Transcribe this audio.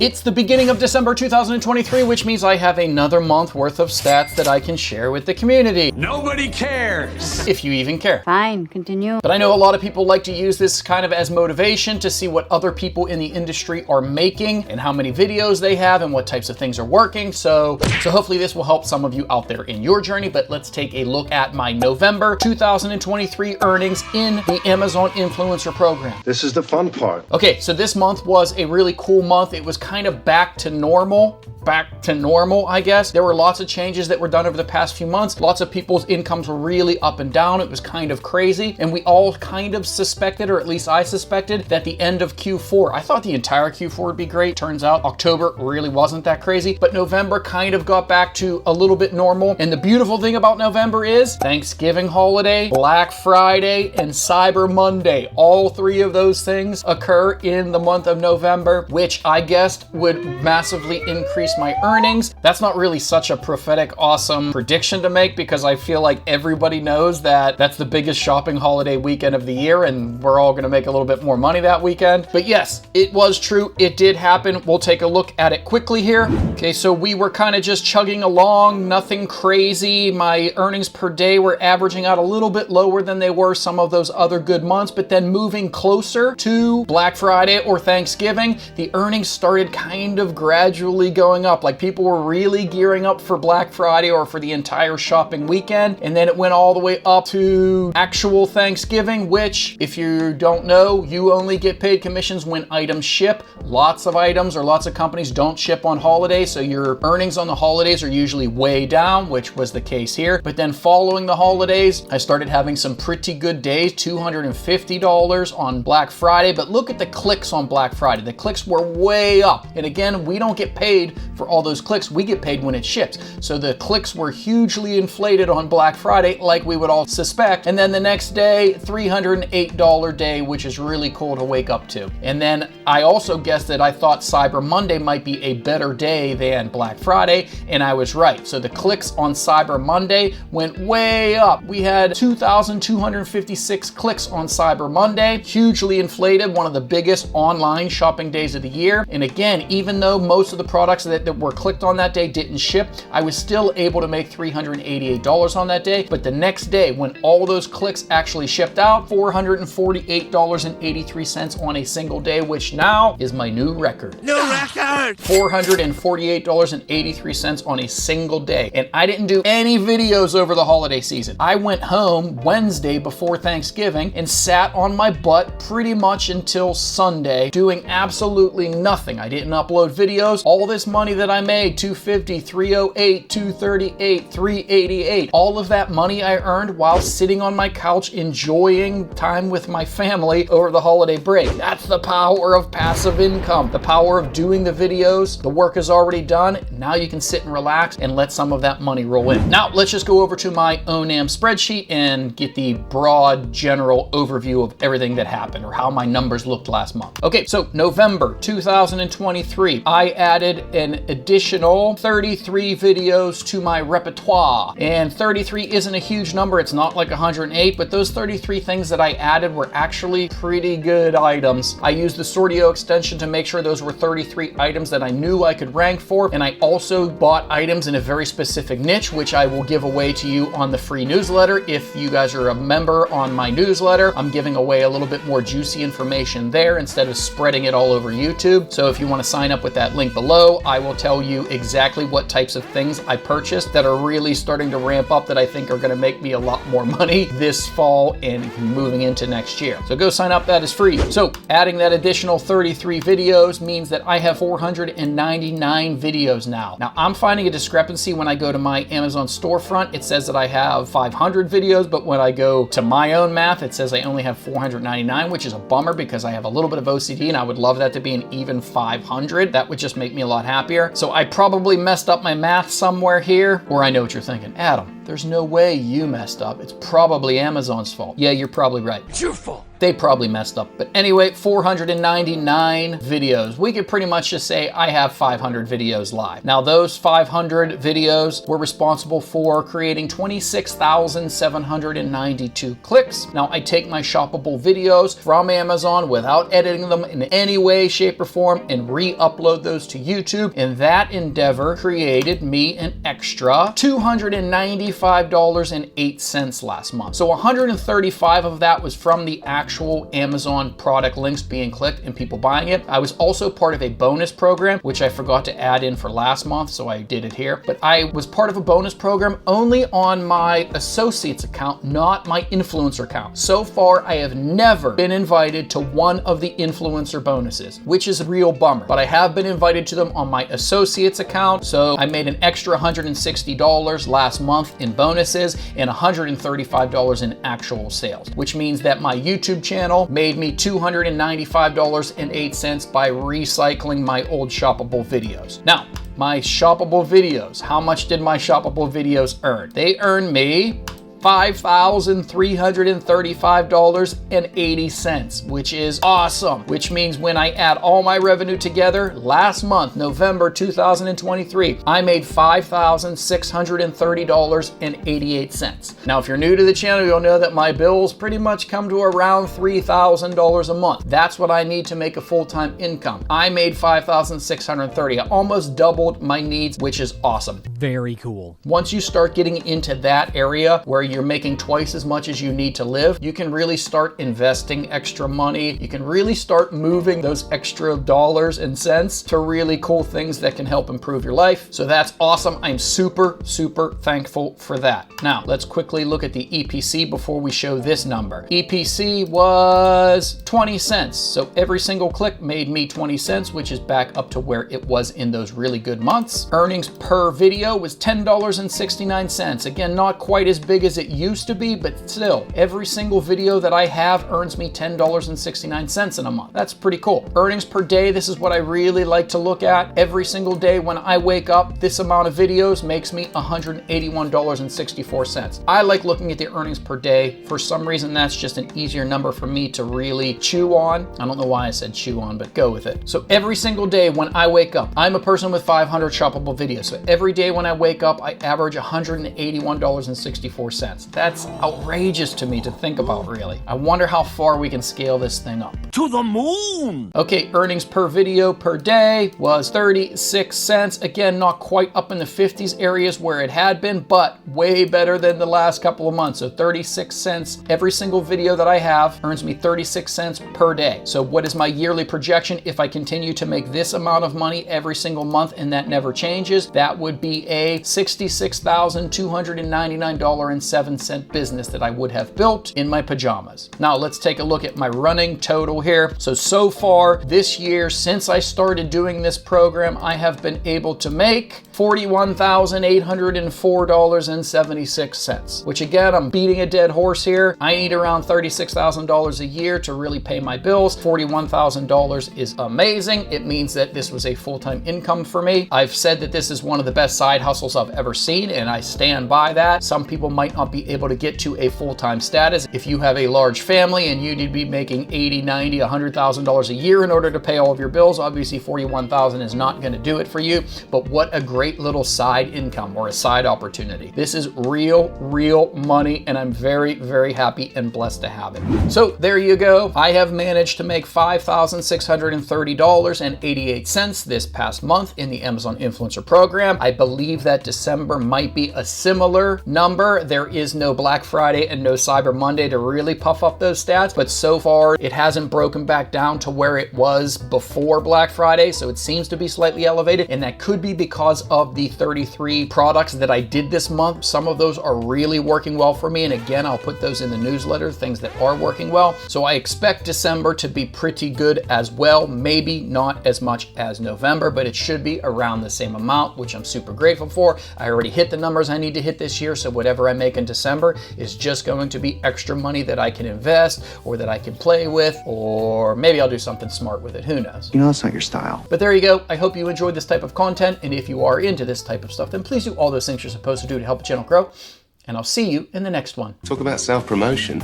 It's the beginning of December 2023, which means I have another month worth of stats that I can share with the community. Nobody cares. If you even care. Fine, continue. But I know a lot of people like to use this kind of as motivation to see what other people in the industry are making and how many videos they have and what types of things are working. So hopefully this will help some of you out there in your journey. But let's take a look at my November 2023 earnings in the Amazon Influencer Program. This is the fun part. Okay, so this month was a really cool month. It was kind of back to normal, I guess. There were lots of changes that were done over the past few months. Lots of people's incomes were really up and down. It was kind of crazy. And we all kind of suspected, or at least I suspected, that the end of Q4, I thought the entire Q4 would be great. Turns out October really wasn't that crazy, but November kind of got back to a little bit normal. And the beautiful thing about November is Thanksgiving holiday, Black Friday, and Cyber Monday. All three of those things occur in the month of November, which I guessed would massively increase my earnings. That's not really such a prophetic, awesome prediction to make because I feel like everybody knows that that's the biggest shopping holiday weekend of the year and we're all gonna make a little bit more money that weekend. But yes, it was true. It did happen. We'll take a look at it quickly here. Okay, so we were kind of just chugging along, nothing crazy. My earnings per day were averaging out a little bit lower than they were some of those other good months, but then moving closer to Black Friday or Thanksgiving, the earnings started kind of gradually going up. Like people were really gearing up for Black Friday or for the entire shopping weekend. And then it went all the way up to actual Thanksgiving, which if you don't know, you only get paid commissions when items ship. Lots of items or lots of companies don't ship on holidays. So your earnings on the holidays are usually way down, which was the case here. But then following the holidays, I started having some pretty good days, $250 on Black Friday. But look at the clicks on Black Friday. The clicks were way up. And again, we don't get paid for all those clicks. We get paid when it ships. So the clicks were hugely inflated on Black Friday, like we would all suspect. And then the next day, $308 day, which is really cool to wake up to. And then I also guessed that I thought Cyber Monday might be a better day than Black Friday, and I was right. So the clicks on Cyber Monday went way up. We had 2,256 clicks on Cyber Monday, hugely inflated, one of the biggest online shopping days of the year. And again, even though most of the products that were clicked on that day didn't ship, I was still able to make $388 on that day. But the next day, when all those clicks actually shipped out, $448.83 on a single day, which now is my new record. New record! $448.83 on a single day. And I didn't do any videos over the holiday season. I went home Wednesday before Thanksgiving and sat on my butt pretty much until Sunday doing absolutely nothing. I didn't upload videos. All this money that I made, $250, $308, $238, $388, all of that money I earned while sitting on my couch enjoying time with my family over the holiday break. That's the power of passive income, the power of doing the videos. The work is already done. Now you can sit and relax and let some of that money roll in. Now let's just go over to my ONAM spreadsheet and get the broad general overview of everything that happened or how my numbers looked last month. Okay, so November 2023, I added an additional 33 videos to my repertoire. And 33 isn't a huge number. It's not like 108, but those 33 things that I added were actually pretty good items. I used the Sortio extension to make sure those were 33 items that I knew I could rank for. And I also bought items in a very specific niche, which I will give away to you on the free newsletter. If you guys are a member on my newsletter, I'm giving away a little bit more juicy information there instead of spreading it all over YouTube. So if you want to sign up with that link below, I will tell you exactly what types of things I purchased that are really starting to ramp up that I think are going to make me a lot more money this fall and moving into next year. So go sign up, that is free. So adding that additional 33 videos means that I have 499 videos now. Now I'm finding a discrepancy when I go to my Amazon storefront. It says that I have 500 videos, but when I go to my own math, it says I only have 499, which is a bummer because I have a little bit of OCD and I would love that to be an even 500. That would just make me a lot happier. So I probably messed up my math somewhere here, or I know what you're thinking. Adam, There's no way you messed up. It's probably Amazon's fault. Yeah, you're probably right. It's your fault. They probably messed up. But anyway, 499 videos. We could pretty much just say I have 500 videos live. Now those 500 videos were responsible for creating 26,792 clicks. Now I take my shoppable videos from Amazon without editing them in any way, shape, or form and re-upload those to YouTube. And that endeavor created me an extra $295.08 last month. So 135 of that was from the actual Amazon product links being clicked and people buying it. I was also part of a bonus program, which I forgot to add in for last month, so I did it here. But I was part of a bonus program only on my associates account, not my influencer account. So far, I have never been invited to one of the influencer bonuses, which is a real bummer. But I have been invited to them on my associates account, so I made an extra $160 last month in bonuses and $135 in actual sales, which means that my YouTube channel made me $295.08 by recycling my old shoppable videos. Now, my shoppable videos, how much did my shoppable videos earn? They earned me $5,335.80, which is awesome, which means when I add all my revenue together, last month, November 2023, I made $5,630.88. Now, if you're new to the channel, you'll know that my bills pretty much come to around $3,000 a month. That's what I need to make a full-time income. I made $5,630. I almost doubled my needs, which is awesome. Very cool. Once you start getting into that area where you're making twice as much as you need to live, you can really start investing extra money. You can really start moving those extra dollars and cents to really cool things that can help improve your life. So that's awesome. I'm super, super thankful for that. Now, let's quickly look at the EPC before we show this number. EPC was 20 cents. So every single click made me 20 cents, which is back up to where it was in those really good months. Earnings per video was $10.69. Again, not quite as big as it used to be, but still, every single video that I have earns me $10.69 in a month. That's pretty cool. Earnings per day, this is what I really like to look at. Every single day when I wake up, this amount of videos makes me $181.64. I like looking at the earnings per day. For some reason, that's just an easier number for me to really chew on. I don't know why I said chew on, but go with it. So every single day when I wake up, I'm a person with 500 shoppable videos. So every day when I wake up, I average $181.64. That's outrageous to me to think about, really. I wonder how far we can scale this thing up. To the moon! Okay, earnings per video per day was 36 cents. Again, not quite up in the 50s areas where it had been, but way better than the last couple of months. So 36 cents. Every single video that I have earns me 36 cents per day. So what is my yearly projection if I continue to make this amount of money every single month and that never changes? That would be a $66,299.07 business that I would have built in my pajamas. Now let's take a look at my running total here. So far this year, since I started doing this program, I have been able to make $41,804.76, which again, I'm beating a dead horse here. I need around $36,000 a year to really pay my bills. $41,000 is amazing. It means that this was a full-time income for me. I've said that this is one of the best side hustles I've ever seen, and I stand by that. Some people might not be able to get to a full-time status. If you have a large family and you need to be making $80, $90, $100,000 a year in order to pay all of your bills, obviously $41,000 is not going to do it for you. But what a great little side income or a side opportunity. This is real money, and I'm very, very happy and blessed to have it. So there you go. I have managed to make $5,630.88 this past month in the Amazon Influencer Program. I believe that December might be a similar number. There is no Black Friday and no Cyber Monday to really puff up those stats, but so far it hasn't broken back down to where it was before Black Friday, so it seems to be slightly elevated, and that could be because of the 33 products that I did this month. Some of those are really working well for me, and again, I'll put those in the newsletter, things that are working well. So I expect December to be pretty good as well. Maybe not as much as November, but it should be around the same amount, which I'm super grateful for. I already hit the numbers I need to hit this year, so whatever I make in December is just going to be extra money that I can invest or that I can play with, or maybe I'll do something smart with it. Who knows? You know, that's not your style. But there you go. I hope you enjoyed this type of content, and if you are into this type of stuff, then please do all those things you're supposed to do to help the channel grow. and I'll see you in the next one. Talk about self-promotion.